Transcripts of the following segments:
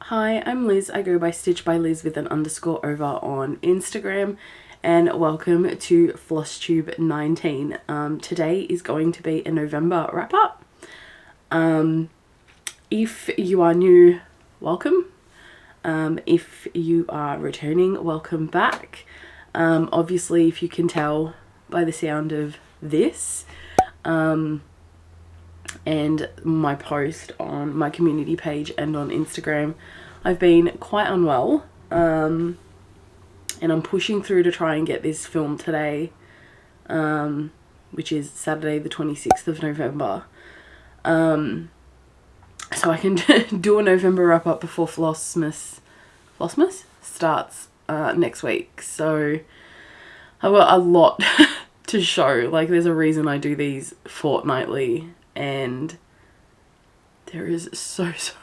Hi, I'm Liz. I go by Stitch by Liz with an underscore over on Instagram, and welcome to Flosstube 19. Today is going to be a November wrap up. If you are new, welcome. If you are returning, welcome back. Obviously, if you can tell by the sound of this, and my post on my community page and on Instagram, I've been quite unwell, and I'm pushing through to try and get this filmed today, which is Saturday the 26th of November, so I can do a November wrap up before Flossmas starts next week. So I've got a lot to show. Like, there's a reason I do these fortnightly, and there is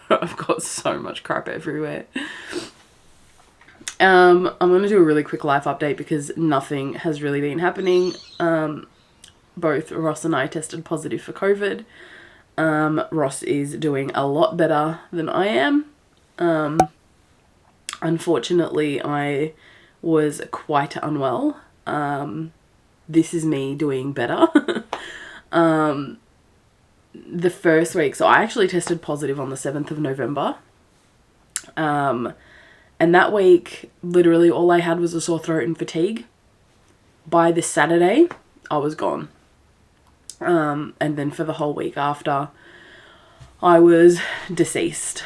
I've got so much crap everywhere. I'm going to do a really quick life update because nothing has really been happening. Both Ross and I tested positive for COVID. Ross is doing a lot better than I am. Unfortunately, I was quite unwell. This is me doing better. The first week, so I actually tested positive on the 7th of November. And that week, literally all I had was a sore throat and fatigue. By this Saturday, I was gone. And then for the whole week after, I was deceased.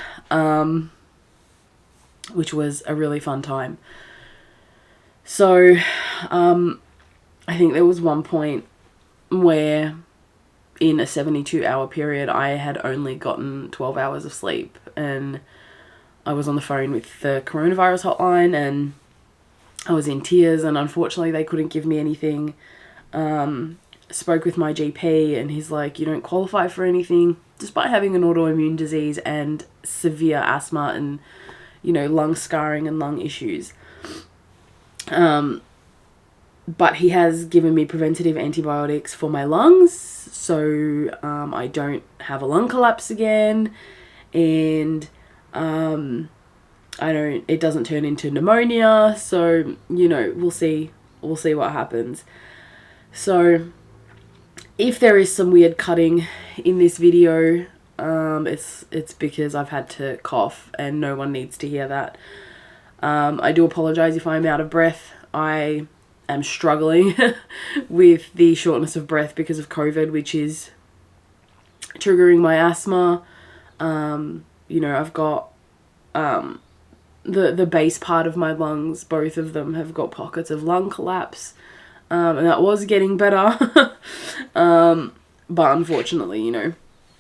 Which was a really fun time. So, I think there was one point where in a 72-hour period, I had only gotten 12 hours of sleep, and I was on the phone with the coronavirus hotline, and I was in tears, and unfortunately they couldn't give me anything. Spoke with my GP, and he's like, you don't qualify for anything, despite having an autoimmune disease and severe asthma and, you know, lung scarring and lung issues. But he has given me preventative antibiotics for my lungs, so I don't have a lung collapse again, and it doesn't turn into pneumonia, so, you know, we'll see what happens. So if there is some weird cutting in this video, it's because I've had to cough, and no one needs to hear that. I do apologize if I'm out of breath. I am struggling with the shortness of breath because of COVID, which is triggering my asthma. You know, I've got the base part of my lungs, both of them have got pockets of lung collapse, and that was getting better. But unfortunately, you know,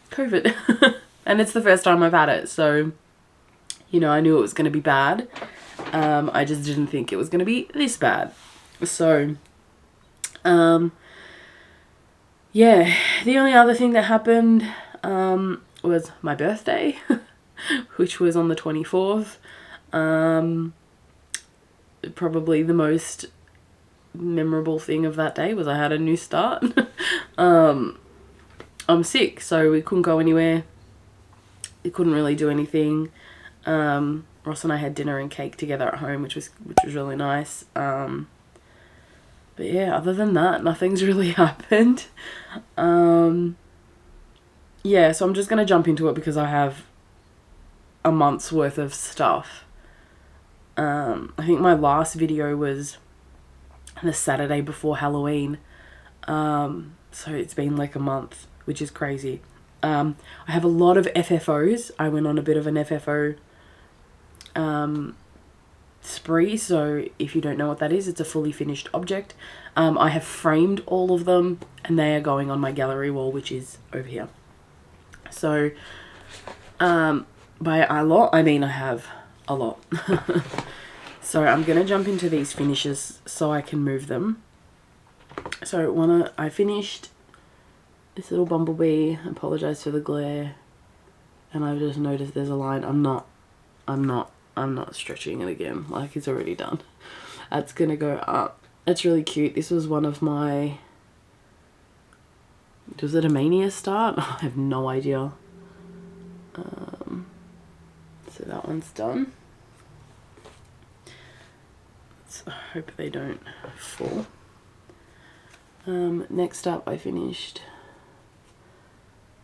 COVID. And it's the first time I've had it, so, you know, I knew it was going to be bad. I just didn't think it was going to be this bad. So, yeah, the only other thing that happened, was my birthday, which was on the 24th. Probably the most memorable thing of that day was I had a new start. I'm sick, so we couldn't go anywhere. We couldn't really do anything. Ross and I had dinner and cake together at home, which was really nice. But yeah, other than that, nothing's really happened. Yeah, so I'm just going to jump into it because I have a month's worth of stuff. I think my last video was the Saturday before Halloween. So it's been like a month, which is crazy. I have a lot of FFOs. I went on a bit of an FFO spree, so if you don't know what that is, it's a fully finished object. I have framed all of them, and they are going on my gallery wall, which is over here. So by a lot, I mean I have a lot. So I'm gonna jump into these finishes so I can move them. So I finished this little bumblebee. I apologize for the glare, and I've just noticed there's a line. I'm not stretching it again, like it's already done. That's gonna go up. It's really cute. This was one of my, was it a Mania start? I have no idea. So that one's done. Let's hope they don't fall. Next up I finished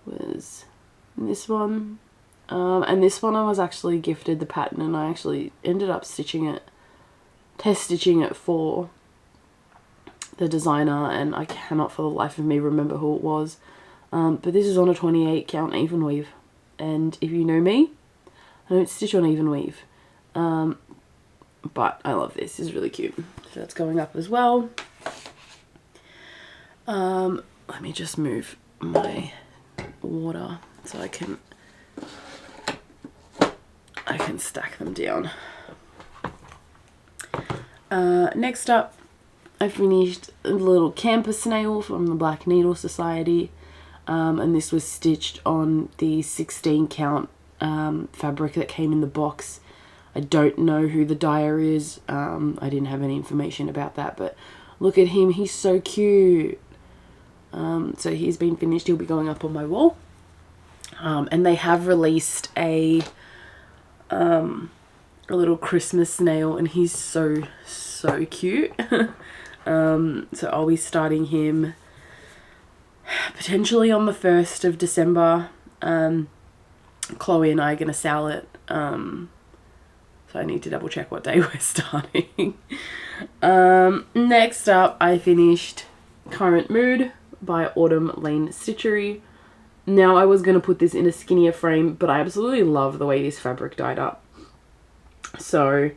was this one. And this one I was actually gifted the pattern, and I actually ended up stitching it, test stitching it for the designer, and I cannot for the life of me remember who it was. But this is on a 28 count even weave, and if you know me, I don't stitch on even weave, but I love this. It's really cute. So that's going up as well. Let me just move my water so I can stack them down. Next up, I finished a little camper snail from the Black Needle Society, and this was stitched on the 16 count fabric that came in the box. I don't know who the dyer is. I didn't have any information about that, but look at him, he's so cute. So he's been finished, he'll be going up on my wall. And they have released a little Christmas snail, and he's so cute. So I'll be starting him potentially on the 1st of December. Chloe and I are going to sell it, so I need to double check what day we're starting. Next up, I finished Current Mood by Autumn Lane Stitchery. Now I was going to put this in a skinnier frame, but I absolutely love the way this fabric dyed up. So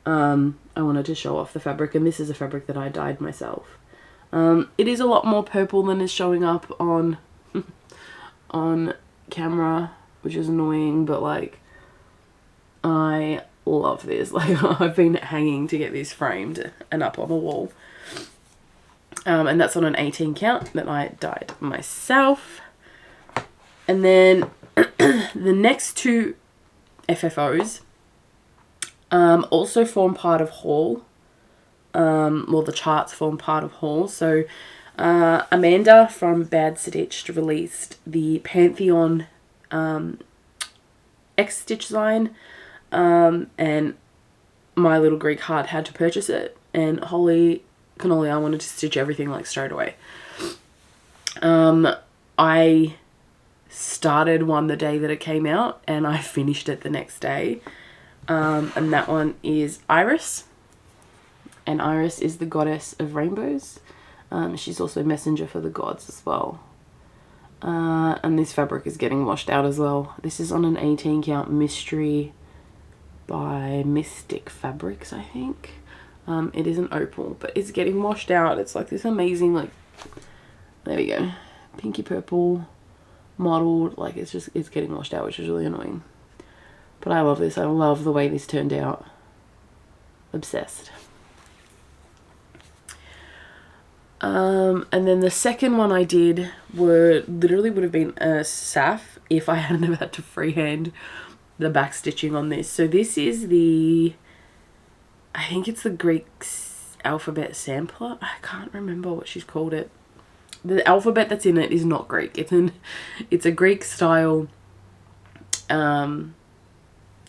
I wanted to show off the fabric, and this is a fabric that I dyed myself. It is a lot more purple than is showing up on on camera, which is annoying, but like I love this. Like I've been hanging to get this framed and up on the wall. And that's on an 18 count that I dyed myself. And then the next two FFOs also form part of haul. Well, the charts form part of haul. So Amanda from Bad Stitched released the Pantheon X Stitch line, and my little Greek heart had to purchase it, and holy cannoli, I wanted to stitch everything like straight away. I started one the day that it came out, and I finished it the next day. And that one is Iris, and Iris is the goddess of rainbows. She's also messenger for the gods as well. And this fabric is getting washed out as well. This is on an 18 count Mystery by Mystic Fabrics, I think. It is an opal, but it's getting washed out. It's like this amazing, like, there we go, pinky purple mottled, like it's getting washed out, which is really annoying. But I love this. I love the way this turned out. Obsessed. And then the second one I did literally would have been a Saf if I hadn't have had to freehand the back stitching on this. So this is I think it's the Greek alphabet sampler. I can't remember what she's called it. The alphabet that's in it is not Greek. It's a Greek style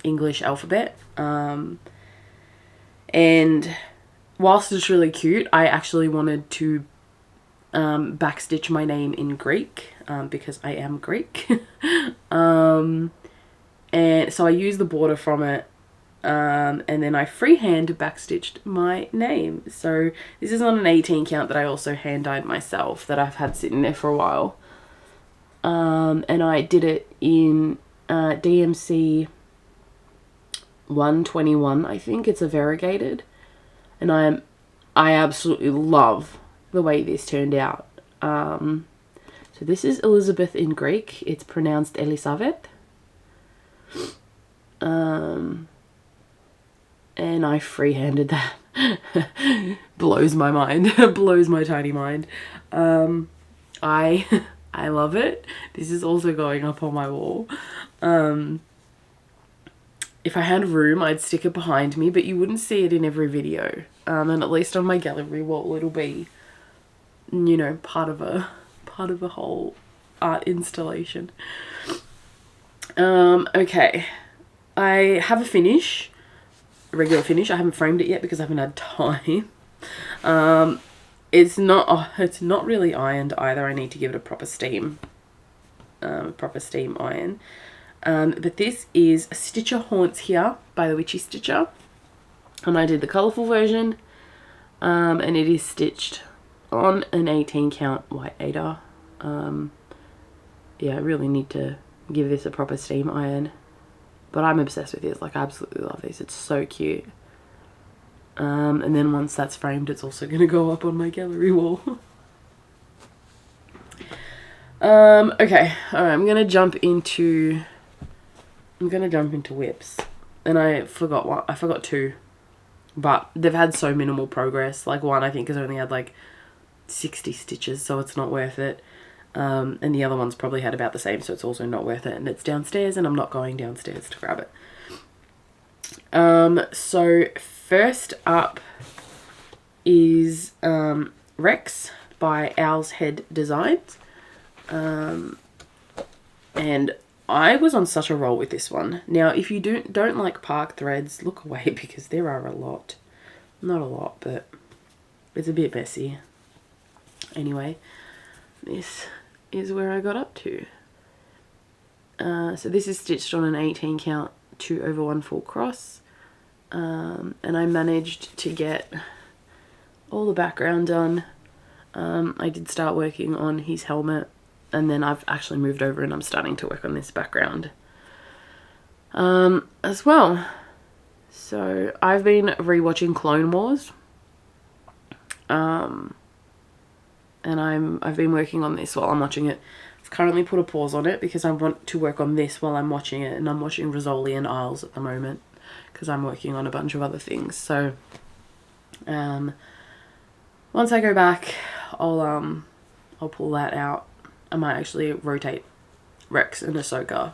English alphabet. And whilst it's really cute, I actually wanted to backstitch my name in Greek, because I am Greek. And so I used the border from it, and then I freehand backstitched my name. So this is on an 18 count that I also hand dyed myself, that I've had sitting there for a while. And I did it in DMC 121, I think. It's a variegated, and I absolutely love the way this turned out. So this is Elizabeth in Greek. It's pronounced Elisabeth. And I freehanded that. Blows my mind. Blows my tiny mind. I love it. This is also going up on my wall. If I had room, I'd stick it behind me, but you wouldn't see it in every video. And at least on my gallery wall, it'll be, you know, part of a whole art installation. Okay. I have a finish, a regular finish. I haven't framed it yet because I haven't had time. It's not really ironed either. I need to give it a proper steam iron. But this is Stitcher Haunts Here by the Witchy Stitcher, and I did the colourful version, and it is stitched on an 18 count white Aida. Yeah, I really need to give this a proper steam iron, but I'm obsessed with this. Like, I absolutely love this. It's so cute. And then once that's framed, it's also going to go up on my gallery wall. Okay, alright, I'm gonna jump into whips, and I forgot two, but they've had so minimal progress. Like, one I think has only had like 60 stitches, so it's not worth it, and the other one's probably had about the same, so it's also not worth it, and it's downstairs, and I'm not going downstairs to grab it. So first up is Rex by Owl's Head Designs. And I was on such a roll with this one. Now, if you don't like park threads, look away because there are a lot. Not a lot, but it's a bit messy. Anyway, this is where I got up to. So this is stitched on an 18 count 2/1 full cross. And I managed to get all the background done. I did start working on his helmet, and then I've actually moved over and I'm starting to work on this background as well. So I've been rewatching Clone Wars, and I've been working on this while I'm watching it. I've currently put a pause on it because I want to work on this while I'm watching it, and I'm watching Rizzoli and Isles at the moment because I'm working on a bunch of other things. So once I go back, I'll pull that out. I might actually rotate Rex and Ahsoka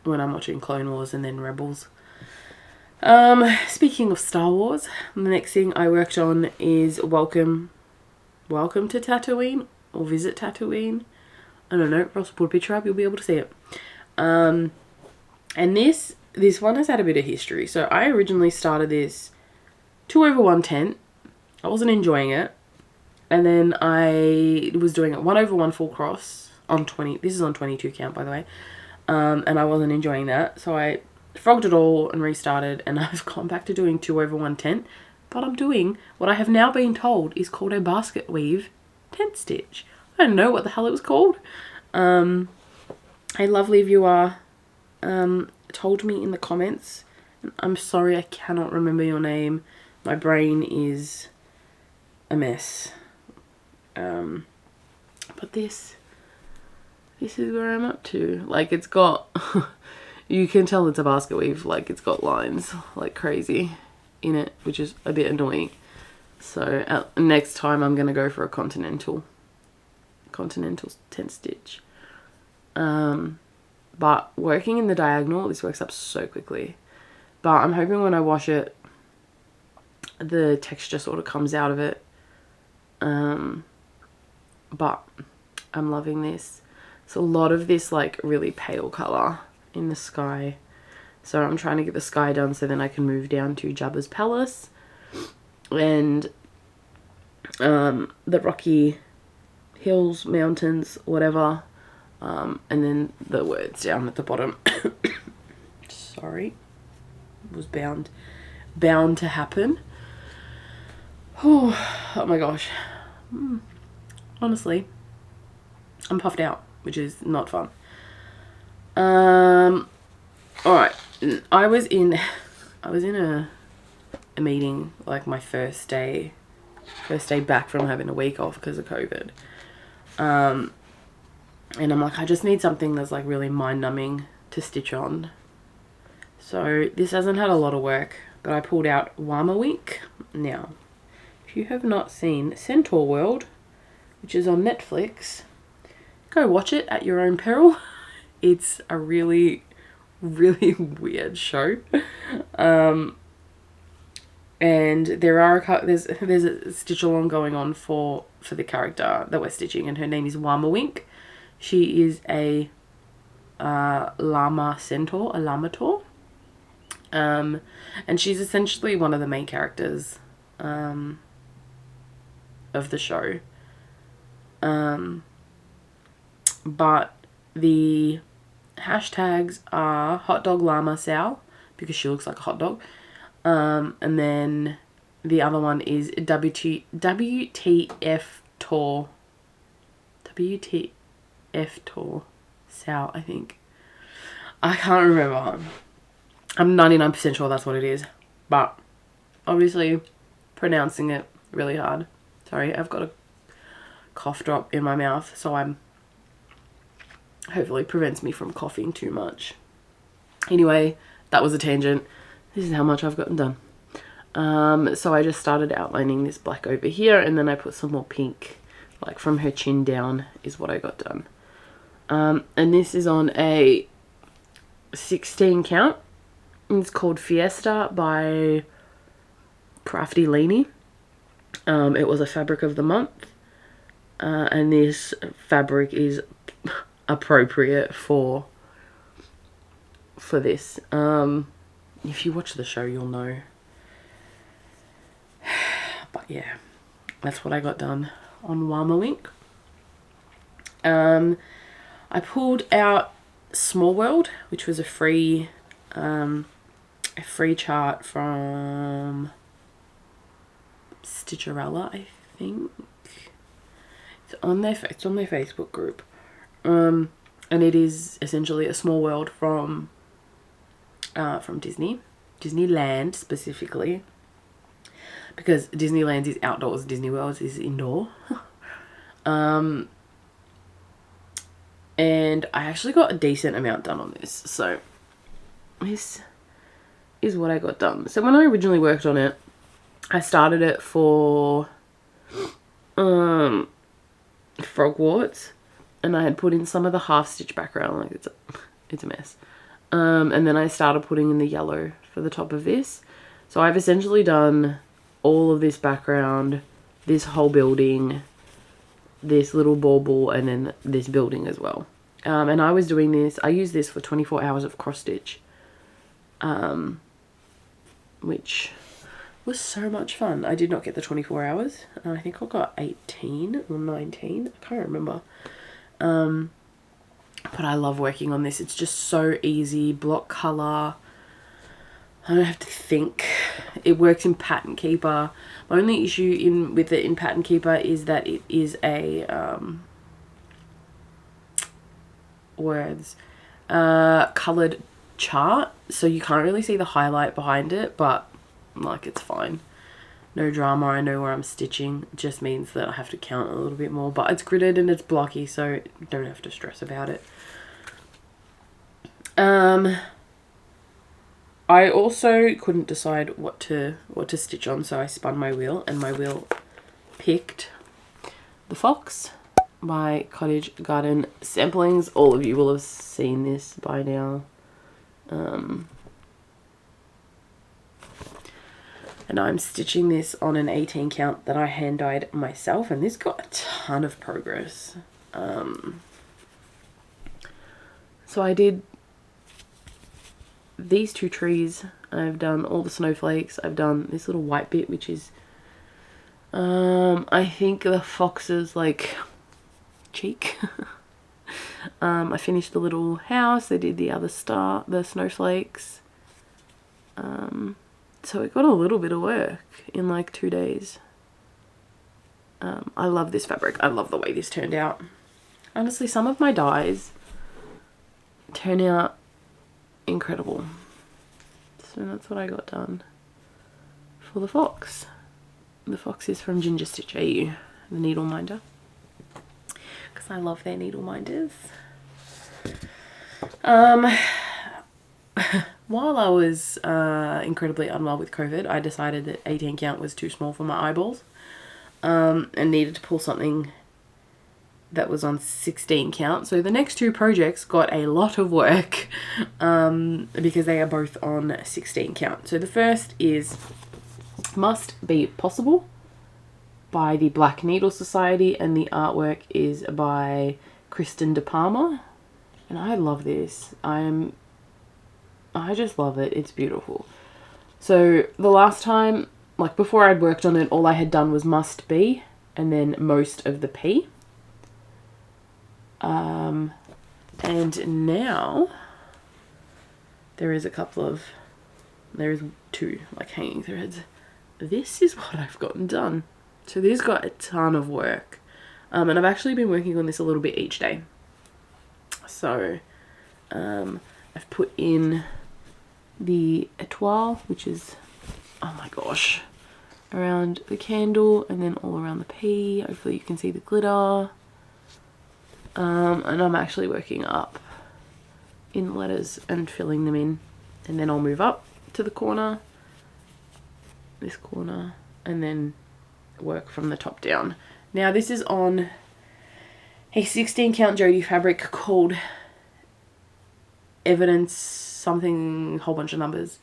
when I'm watching Clone Wars and then Rebels. Speaking of Star Wars, the next thing I worked on is Welcome to Tatooine, or Visit Tatooine. I don't know, Ross, put a picture up, you'll be able to see it. And this one has had a bit of history. So I originally started this 2/1 tent. I wasn't enjoying it. And then I was doing it 1/1 full cross on 20. This is on 22 count, by the way. And I wasn't enjoying that. So I frogged it all and restarted. And I've gone back to doing 2/1 tent. But I'm doing what I have now been told is called a basket weave tent stitch. I don't know what the hell it was called. A lovely viewer told me in the comments. I'm sorry, I cannot remember your name. My brain is a mess. But this is where I'm up to. Like, it's got you can tell it's a basket weave. Like, it's got lines like crazy in it, which is a bit annoying. So next time I'm gonna go for a continental tent stitch. But working in the diagonal, this works up so quickly. But I'm hoping when I wash it, the texture sort of comes out of it. But I'm loving this. It's a lot of this like really pale color in the sky. So I'm trying to get the sky done so then I can move down to Jabba's palace and the rocky hills, mountains, whatever, and then the words down at the bottom. Sorry, it was bound to happen. Oh my gosh. Honestly, I'm puffed out, which is not fun. Alright, I was in a meeting, like my first day back from having a week off because of COVID. And I'm like, I just need something that's like really mind-numbing to stitch on. So this hasn't had a lot of work, but I pulled out Wamawink. Now, if you have not seen Centaur World, which is on Netflix, go watch it at your own peril. It's a really, really weird show. And there's a stitch along going on for the character that we're stitching, and her name is Wamawink. She is a llama centaur, a llamator. And she's essentially one of the main characters of the show. But the hashtags are hot dog llama Sal, because she looks like a hot dog. And then the other one is WTF Tour. WTF Tour Sal, I think. I can't remember. I'm 99% sure that's what it is. But obviously pronouncing it really hard. Sorry, I've got a cough drop in my mouth, so I'm hopefully prevents me from coughing too much. Anyway, that was a tangent. This is how much I've gotten done. So I just started outlining this black over here, and then I put some more pink, like from her chin down is what I got done. And this is on a 16 count. It's called Fiesta by Crafty Leanie. It was a fabric of the month. And this fabric is appropriate for this. If you watch the show, you'll know. But yeah, that's what I got done on Wamawink. I pulled out Small World, which was a free chart from Stitcherella, I think. It's on their Facebook group. And it is essentially a small world from Disneyland specifically, because Disneyland is outdoors, Disney World is indoor. And I actually got a decent amount done on this, so this is what I got done. So when I originally worked on it, I started it for Frogwarts, and I had put in some of the half stitch background, like it's a mess. And then I started putting in the yellow for the top of this. So I've essentially done all of this background, this whole building, this little bauble, and then this building as well. And I was doing this, I used this for 24 hours of cross stitch, which was so much fun. I did not get the 24 hours. I think I got 18 or 19. I can't remember. But I love working on this. It's just so easy. Block color. I don't have to think. It works in Pattern Keeper. My only issue with it in Pattern Keeper is that it is a colored chart, so you can't really see the highlight behind it, but like it's fine. No drama. I know where I'm stitching. It just means that I have to count a little bit more, but it's gridded and it's blocky, so don't have to stress about it. I also couldn't decide what to stitch on, so I spun my wheel, and my wheel picked the Fox by Cottage Garden Samplings. All of you will have seen this by now. And I'm stitching this on an 18 count that I hand dyed myself, and this got a ton of progress. So I did these two trees. I've done all the snowflakes. I've done this little white bit, which is I think the fox's like cheek. I finished the little house. I did the other star, the snowflakes. So it got a little bit of work in like 2 days. I love this fabric. I love the way this turned out. Honestly, some of my dyes turn out incredible. So that's what I got done for the fox. The fox is from Ginger Stitch AU, the needle minder, because I love their needle minders. While I was incredibly unwell with COVID, I decided that 18 count was too small for my eyeballs, and needed to pull something that was on 16 count. So the next two projects got a lot of work because they are both on 16 count. So the first is Must Be Possible by the Black Needle Society, and the artwork is by Kristen De Palma. And I love this. I just love it. It's beautiful. So the last time, like before I'd worked on it, all I had done was must be and then most of the P. And now there is two like hanging threads. This is what I've gotten done. So this got a ton of work. And I've actually been working on this a little bit each day. So I've put in the etoile, which is, oh my gosh, around the candle and then all around the P. Hopefully you can see the glitter. And I'm actually working up in letters and filling them in. And then I'll move up to the corner, this corner, and then work from the top down. Now this is on a 16 count Jodie fabric called Evidence something, whole bunch of numbers.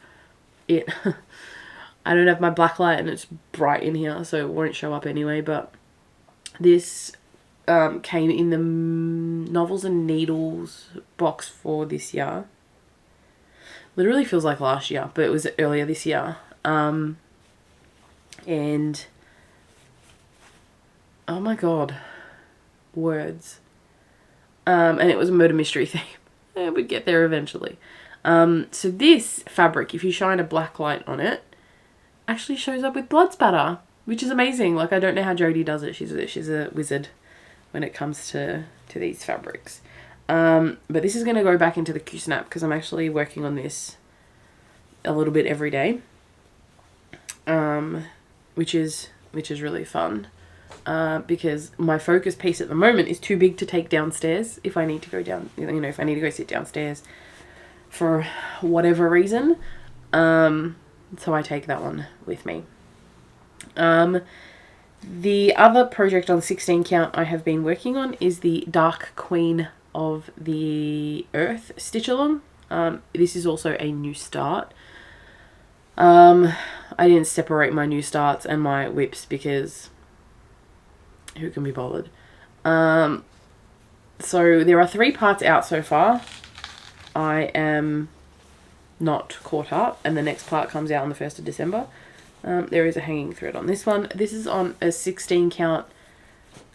I don't have my black light and it's bright in here, so it won't show up anyway, but this came in the Novels and Needles box for this year. Literally feels like last year, but it was earlier this year. And oh my god, words. And it was a murder mystery theme. We'd get there eventually. So this fabric, if you shine a black light on it, actually shows up with blood spatter, which is amazing. Like, I don't know how Jodie does it. She's a wizard when it comes to these fabrics. But this is going to go back into the Q-Snap because I'm actually working on this a little bit every day, which is really fun. Because my focus piece at the moment is too big to take downstairs if I need to go down, if I need to go sit downstairs for whatever reason. So I take that one with me. The other project on 16 count I have been working on is the Dark Queen of the Earth stitch along. This is also a new start. I didn't separate my new starts and my whips because who can be bothered? So there are 3 parts out so far. I am not caught up, and the next part comes out on the 1st of December. There is a hanging thread on this one. This is on a 16 count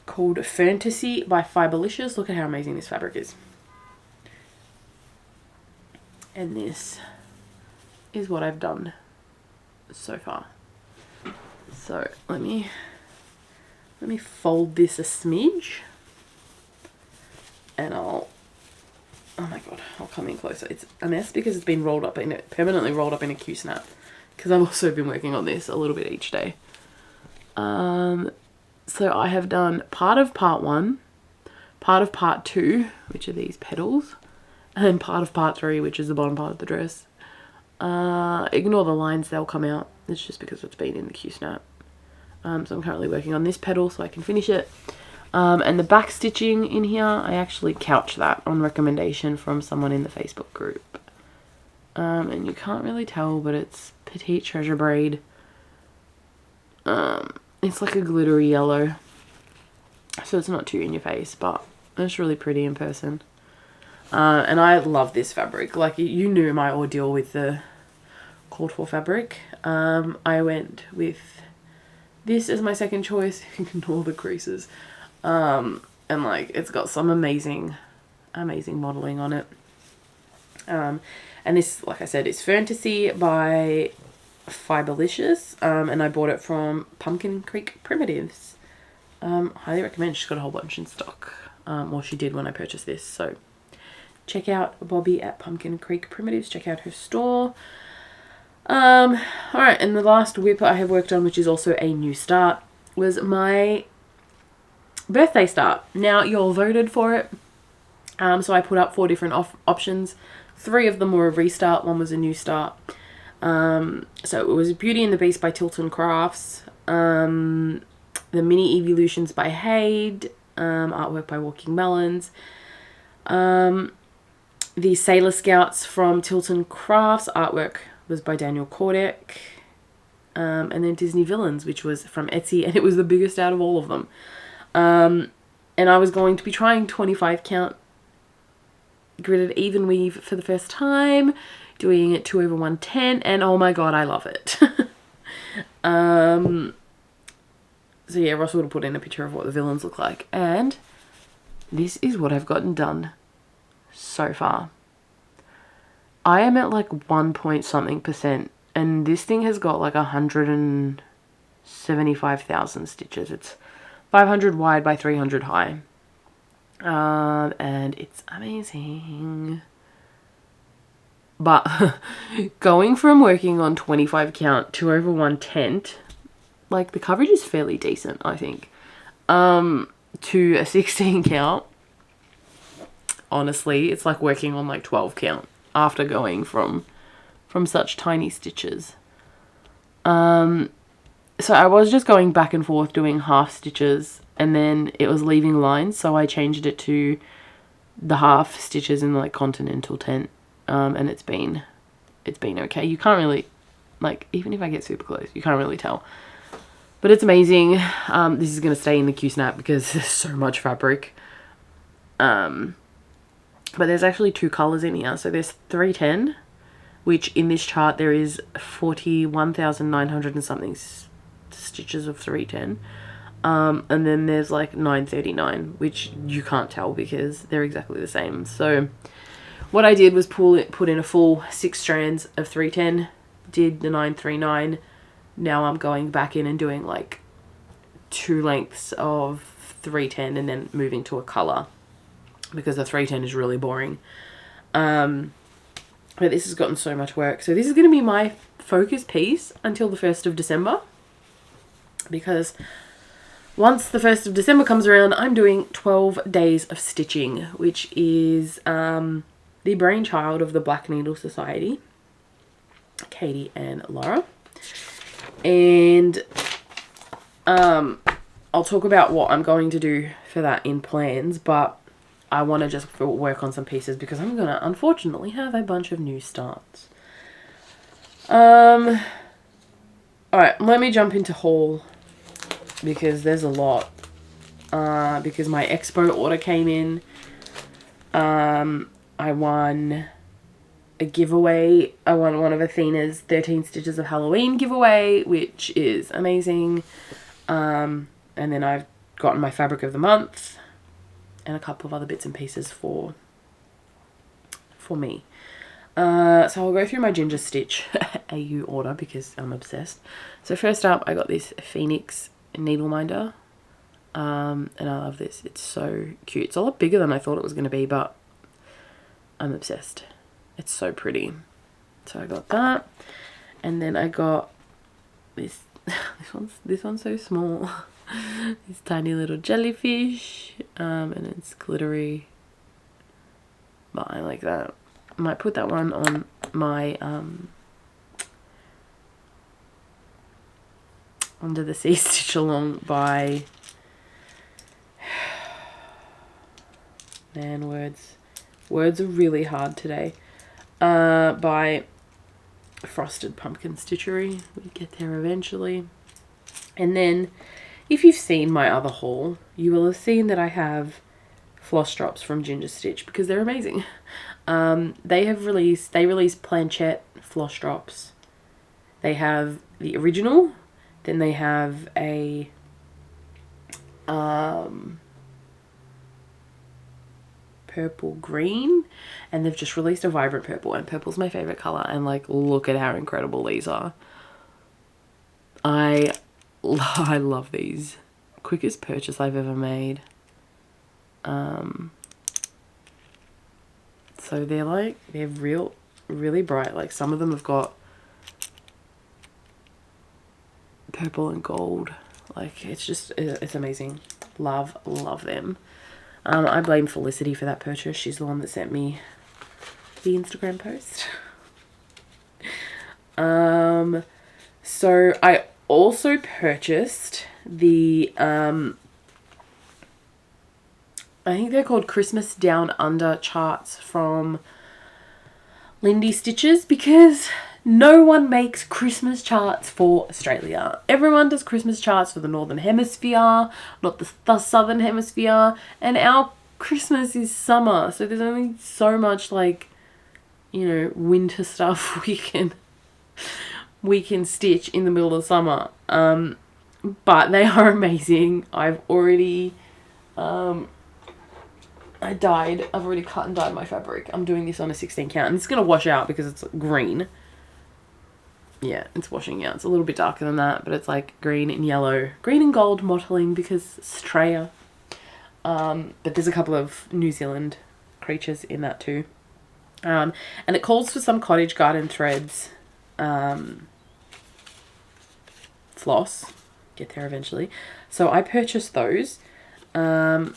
called Fantasy by Fiberlicious. Look at how amazing this fabric is. And this is what I've done so far. So let me fold this a smidge, and oh my god, I'll come in closer. It's a mess because it's been permanently rolled up in a Q-Snap, because I've also been working on this a little bit each day. So I have done part of part 1, part of part 2, which are these petals, and then part of part 3, which is the bottom part of the dress. Ignore the lines, they'll come out. It's just because it's been in the Q-Snap. So I'm currently working on this petal so I can finish it. And the back stitching in here, I actually couched that on recommendation from someone in the Facebook group. And you can't really tell, but it's Petite Treasure Braid. It's like a glittery yellow, so it's not too in your face, but it's really pretty in person. And I love this fabric. Like, you knew my ordeal with the called for fabric. I went with this as my second choice. Ignore the creases. And like, it's got some amazing modeling on it. And this, like I said, is Fantasy by Fiberlicious. And I bought it from Pumpkin Creek Primitives. Highly recommend. She's got a whole bunch in stock. Well, she did when I purchased this. So check out Bobbi at Pumpkin Creek Primitives. Check out her store. Alright, and the last whip I have worked on, which is also a new start, was my birthday start. Now, you all voted for it. So I put up 4 different options. 3 of them were a restart, 1 was a new start. So it was Beauty and the Beast by Tilton Crafts, the Mini Evolutions by Haid, artwork by Walking Melons, the Sailor Scouts from Tilton Crafts, artwork was by Daniel Kordek, and then Disney Villains, which was from Etsy, and it was the biggest out of all of them. And I was going to be trying 25 count gridded even weave for the first time, doing it 2/110, and oh my god, I love it. So yeah, Ross would have put in a picture of what the villains look like, and this is what I've gotten done so far. I am at like 1 point something%, and this thing has got like 175,000 stitches. It's 500 wide by 300 high. And it's amazing. But going from working on 25 count 2/110, like the coverage is fairly decent, I think, to a 16 count, honestly, it's like working on like 12 count after going from such tiny stitches. So I was just going back and forth doing half stitches, and then it was leaving lines, so I changed it to the half stitches in like continental tent, and it's been okay. You can't really, like, even if I get super close, you can't really tell, but it's amazing. This is going to stay in the Q-snap because there's so much fabric. But there's actually 2 colors in here. So there's 310, which in this chart there is 41,900 and something stitches of 310. And then there's like 939, which you can't tell because they're exactly the same. So what I did was put in a full 6 strands of 310, did the 939. Now I'm going back in and doing like 2 lengths of 310 and then moving to a color, because the 310 is really boring. But this has gotten so much work. So this is going to be my focus piece until the 1st of December. Because once the 1st of December comes around, I'm doing 12 days of stitching, which is the brainchild of the Black Needle Society, Katie and Laura. And I'll talk about what I'm going to do for that in plans, but I want to just work on some pieces because I'm going to unfortunately have a bunch of new starts. Alright, let me jump into haul because there's a lot. Because my expo order came in. I won a giveaway. I won one of Athena's 13 Stitches of Halloween giveaway, which is amazing. And then I've gotten my fabric of the month and a couple of other bits and pieces for me. So I'll go through my Ginger Stitch AU order because I'm obsessed. So first up, I got this Phoenix needle minder. And I love this. It's so cute. It's a lot bigger than I thought it was going to be, but I'm obsessed. It's so pretty. So I got that. And then I got this. This one's so small. This tiny little jellyfish. And it's glittery. But I like that. I might put that one on my Under the Sea Stitch Along by, man, words are really hard today, by Frosted Pumpkin Stitchery. We get there eventually. And then if you've seen my other haul, you will have seen that I have floss drops from Ginger Stitch because they're amazing. They released planchette floss drops. They have the original, then they have a purple green, and they've just released a vibrant purple, and purple's my favorite color, and like, look at how incredible these are. I love these. Quickest purchase I've ever made. So they're really bright. Like, some of them have got purple and gold. Like, it's amazing. Love them. I blame Felicity for that purchase. She's the one that sent me the Instagram post. So I also purchased the I think they're called Christmas Down Under charts from Lindy Stitches, because no one makes Christmas charts for Australia. Everyone does Christmas charts for the Northern Hemisphere, not the Southern Hemisphere, and our Christmas is summer, so there's only so much like, you know, winter stuff we can stitch in the middle of summer. But they are amazing. I've already I've already cut and dyed my fabric. I'm doing this on a 16 count, and it's gonna wash out because it's green. Yeah, it's washing out. It's a little bit darker than that, but it's like green and yellow, green and gold mottling because Australia. But there's a couple of New Zealand creatures in that too. And it calls for some cottage garden threads, floss. Get there eventually. So I purchased those. The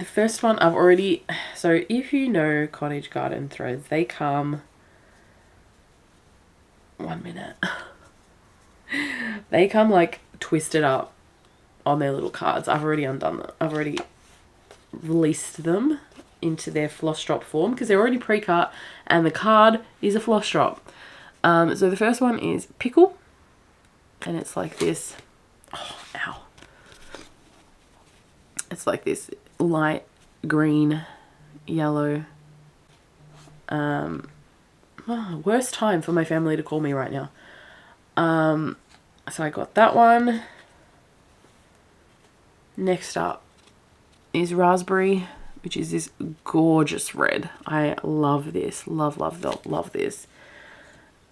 first one I've already... So if you know cottage garden threads, they come... 1 minute. They come like twisted up on their little cards. I've already undone them. I've already released them into their floss drop form because they're already pre-cut and the card is a floss drop. So the first one is Pickle, and it's like this. Oh, ow. It's like this light green, yellow. Worst time for my family to call me right now. So I got that one. Next up is Raspberry, which is this gorgeous red. I love this. Love this.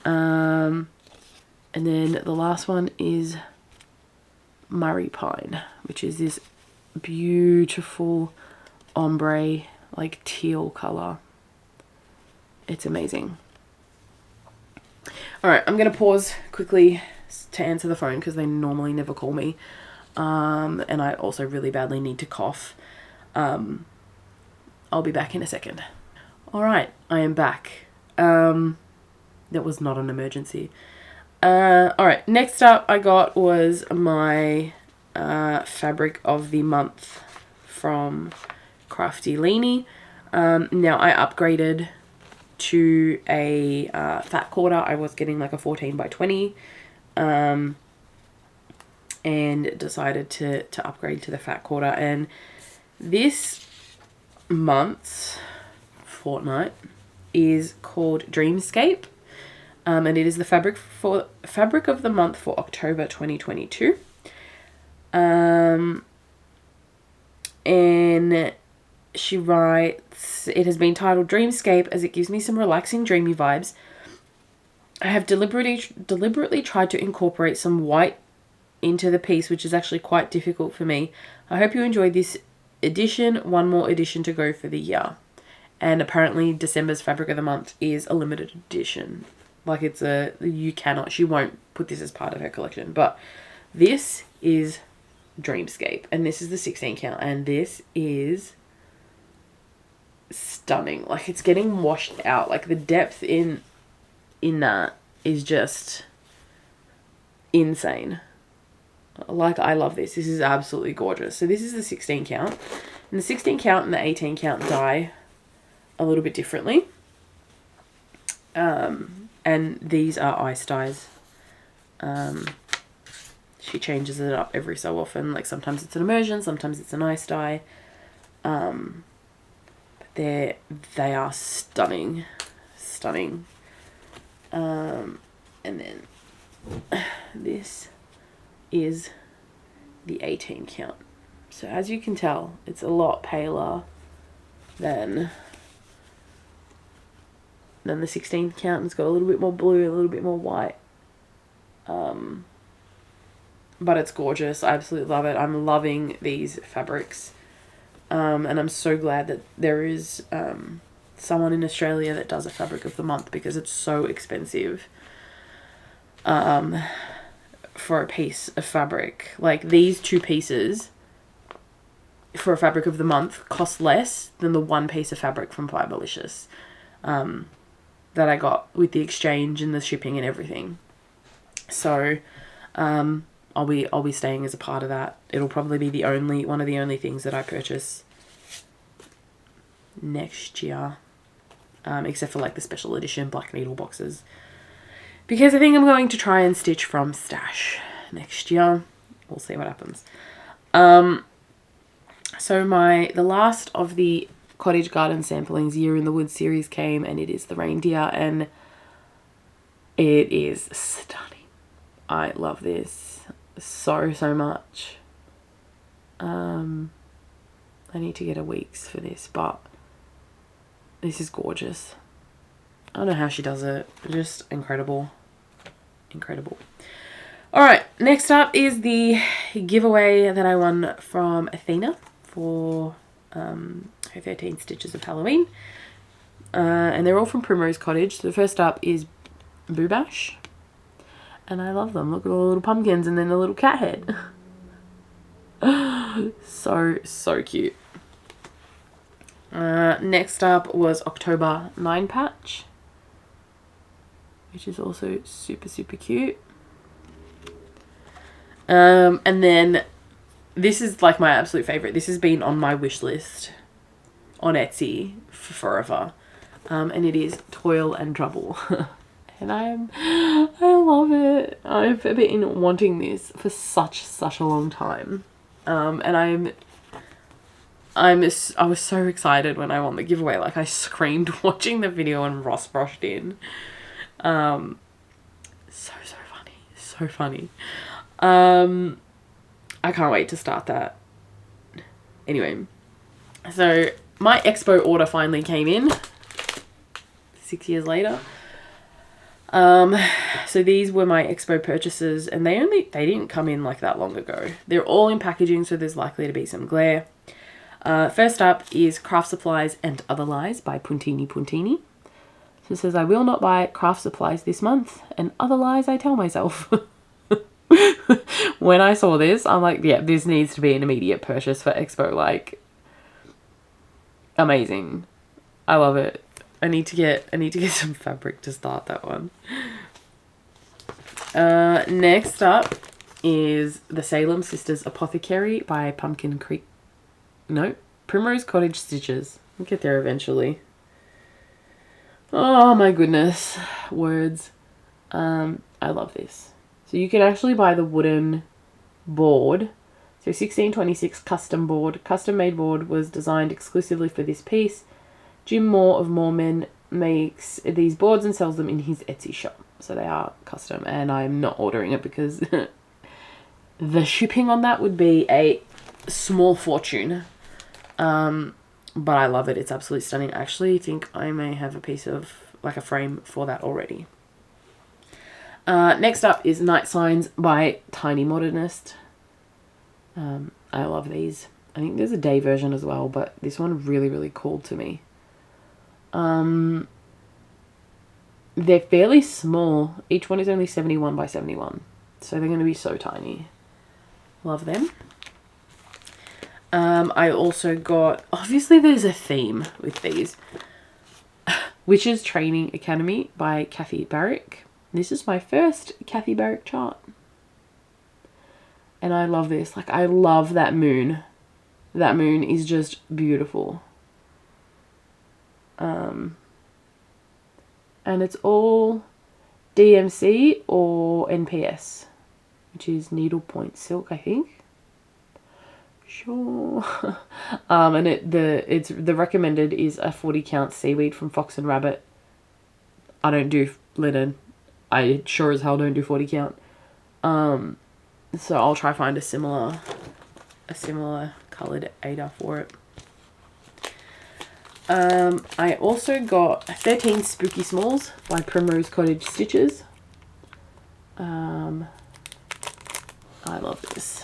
And then the last one is Murray Pine, which is this beautiful ombre, like teal color. It's amazing. All right, I'm going to pause quickly to answer the phone because they normally never call me. And I also really badly need to cough. I'll be back in a second. All right, I am back. That was not an emergency. All right, next up I got was my fabric of the month from Crafty Leanie. Now I upgraded to a fat quarter. I was getting like a 14 by 20 and decided to upgrade to the fat quarter, and this month's fortnight is called Dreamscape, and it is the fabric of the month for October 2022. And she writes, it has been titled Dreamscape as it gives me some relaxing dreamy vibes. I have deliberately tried to incorporate some white into the piece, which is actually quite difficult for me. I hope you enjoyed this edition. One more edition to go for the year. And apparently December's fabric of the month is a limited edition. Like she won't put this as part of her collection. But this is Dreamscape, and this is the 16 count, and this is stunning. Like, it's getting washed out. Like, the depth in that is just insane. Like, I love this. This is absolutely gorgeous. So this is the 16 count, and the 16 count and the 18 count dye a little bit differently. And these are ice dyes. She changes it up every so often. Like, sometimes it's an immersion, sometimes it's an ice dye. But they are stunning. And then this is the 18 count. So as you can tell, it's a lot paler than the 16 count. It's got a little bit more blue, a little bit more white. But it's gorgeous. I absolutely love it. I'm loving these fabrics. And I'm so glad that there is someone in Australia that does a fabric of the month, because it's so expensive for a piece of fabric. Like, these two pieces for a fabric of the month cost less than the one piece of fabric from Fiberlicious that I got with the exchange and the shipping and everything. So I'll be staying as a part of that. It'll probably be one of the only things that I purchase next year, except for like the special edition black needle boxes, because I think I'm going to try and stitch from stash next year. We'll see what happens. So the last of the Cottage Garden Samplings Year in the Woods series came, and it is the reindeer, and it is stunning. I love this so much. I need to get a weeks for this, but this is gorgeous. I don't know how she does it. Just incredible. Incredible. Alright, next up is the giveaway that I won from Athena for her 13 Stitches of Halloween. And they're all from Primrose Cottage. So the first up is Boo Bash. And I love them. Look at all the little pumpkins and then the little cat head. So cute. Next up was October 9 Patch, which is also super cute. And then this is like my absolute favorite. This has been on my wish list on Etsy for forever. And it is Toil and Trouble. And I love it. I've been wanting this for such a long time. And I was so excited when I won the giveaway. Like, I screamed watching the video and Ross rushed in. So funny. So funny. I can't wait to start that. Anyway, so my expo order finally came in 6 years later. So these were my expo purchases, and they didn't come in like that long ago. They're all in packaging, so there's likely to be some glare. First up is Craft Supplies and Other Lies by Puntini Puntini. So it says, I will not buy craft supplies this month, and other lies I tell myself. When I saw this, I'm like, yeah, this needs to be an immediate purchase for Expo. Like, amazing. I love it. I need to get some fabric to start that one. Next up is the Salem Sisters Apothecary by Primrose Cottage Stitches. We'll get there eventually. Oh my goodness. Words. I love this. So you can actually buy the wooden board. So 1626 custom board. Custom made board was designed exclusively for this piece. Jim Moore of Moorman makes these boards and sells them in his Etsy shop. So they are custom, and I'm not ordering it because the shipping on that would be a small fortune. But I love it. It's absolutely stunning. I actually think I may have a piece of, like, a frame for that already. Next up is Night Signs by Tiny Modernist. I love these. I think there's a day version as well, but this one really called to me. They're fairly small. Each one is only 71 by 71. So they're going to be so tiny. Love them. I also got, obviously there's a theme with these. Witches Training Academy by Kathy Barrick. This is my first Kathy Barrick chart. And I love this. Like, I love that moon. That moon is just beautiful. And it's all DMC or NPS, which is needlepoint silk, I think. Sure. And the recommended is a 40 count seaweed from Fox and Rabbit. I don't do linen. I sure as hell don't do 40 count. So I'll try find a similar coloured Ada for it. I also got 13 Spooky Smalls by Primrose Cottage Stitches. I love this.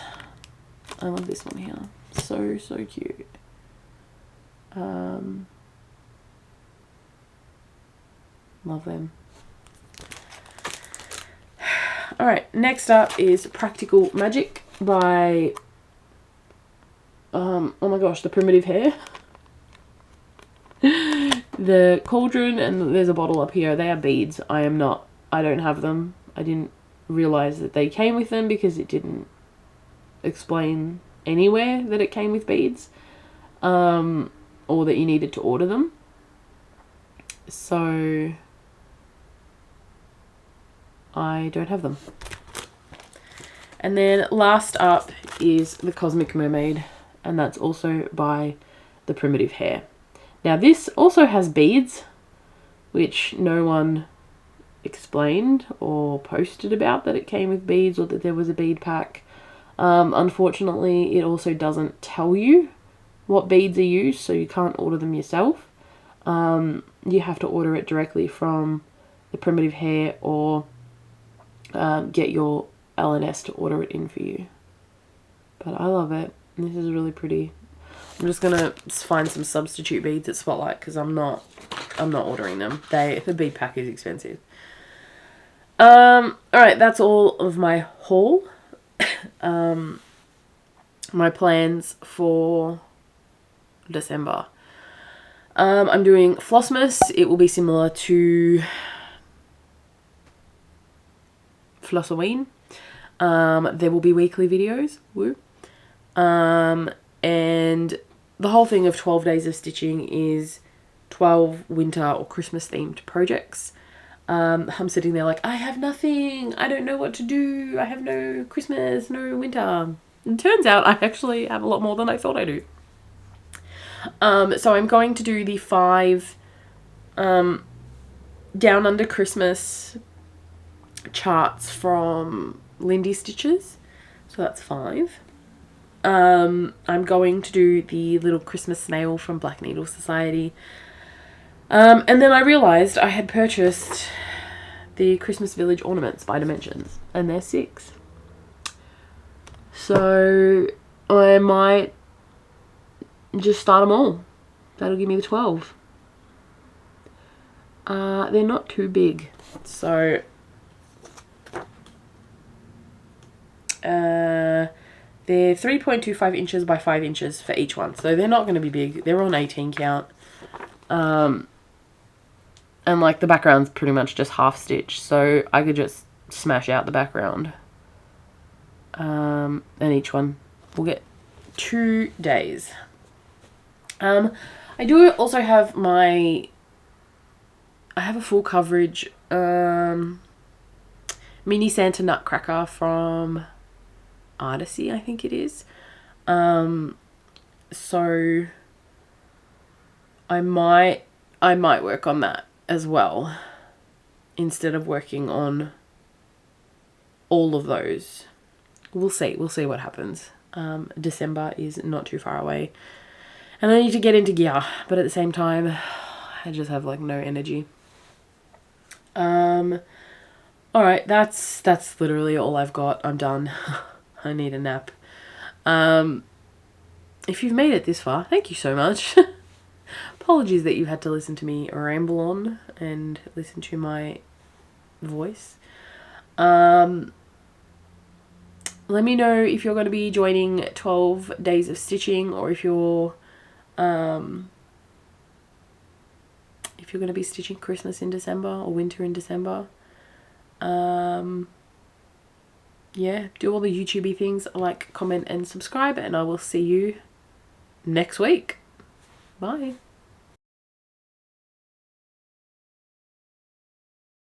I love this one here. So cute. Love them. Alright, next up is Practical Magic by, oh my gosh, The Primitive Hair. The cauldron, and there's a bottle up here. They are beads. I don't have them. I didn't realize that they came with them because it didn't explain anywhere that it came with beads, or that you needed to order them. So I don't have them. And then last up is The Cosmic Mermaid and that's also by the Primitive Hair. Now this also has beads, which no one explained or posted about, that it came with beads or that there was a bead pack. Unfortunately, it also doesn't tell you what beads are used, so you can't order them yourself. You have to order it directly from the Primitive Hair, or get your LNS to order it in for you. But I love it. This is really pretty. I'm just gonna find some substitute beads at Spotlight because I'm not ordering them. The bead pack is expensive. Alright, that's all of my haul. My plans for December. I'm doing Flossmas. It will be similar to Flossoween. There will be weekly videos. Woo. And the whole thing of 12 days of stitching is 12 winter or Christmas themed projects. I'm sitting there like, I have nothing. I don't know what to do. I have no Christmas, no winter. And it turns out I actually have a lot more than I thought I do. So I'm going to do the 5 Down Under Christmas charts from Lindy Stitches. So that's 5. I'm going to do the little Christmas snail from Black Needle Society. And then I realised I had purchased the Christmas Village ornaments by Dimensions, and they're 6. So I might just start them all. That'll give me the 12. They're not too big, so they're 3.25 inches by 5 inches for each one, so they're not going to be big. They're on 18 count. And like the background's pretty much just half stitched, so I could just smash out the background. And each one will get 2 days. I do also have I have a full coverage mini Santa Nutcracker from Artisy, I think it is. So I might work on that as well, instead of working on all of those. We'll see what happens. December is not too far away, and I need to get into gear, but at the same time I just have like no energy. Alright, that's literally all I've got. I'm done. I need a nap. If you've made it this far, thank you so much. Apologies that you had to listen to me ramble on and listen to my voice. Let me know if you're going to be joining 12 days of stitching, or if you're going to be stitching Christmas in December or winter in December. Yeah, do all the YouTubey things, like, comment and subscribe, and I will see you next week. Bye.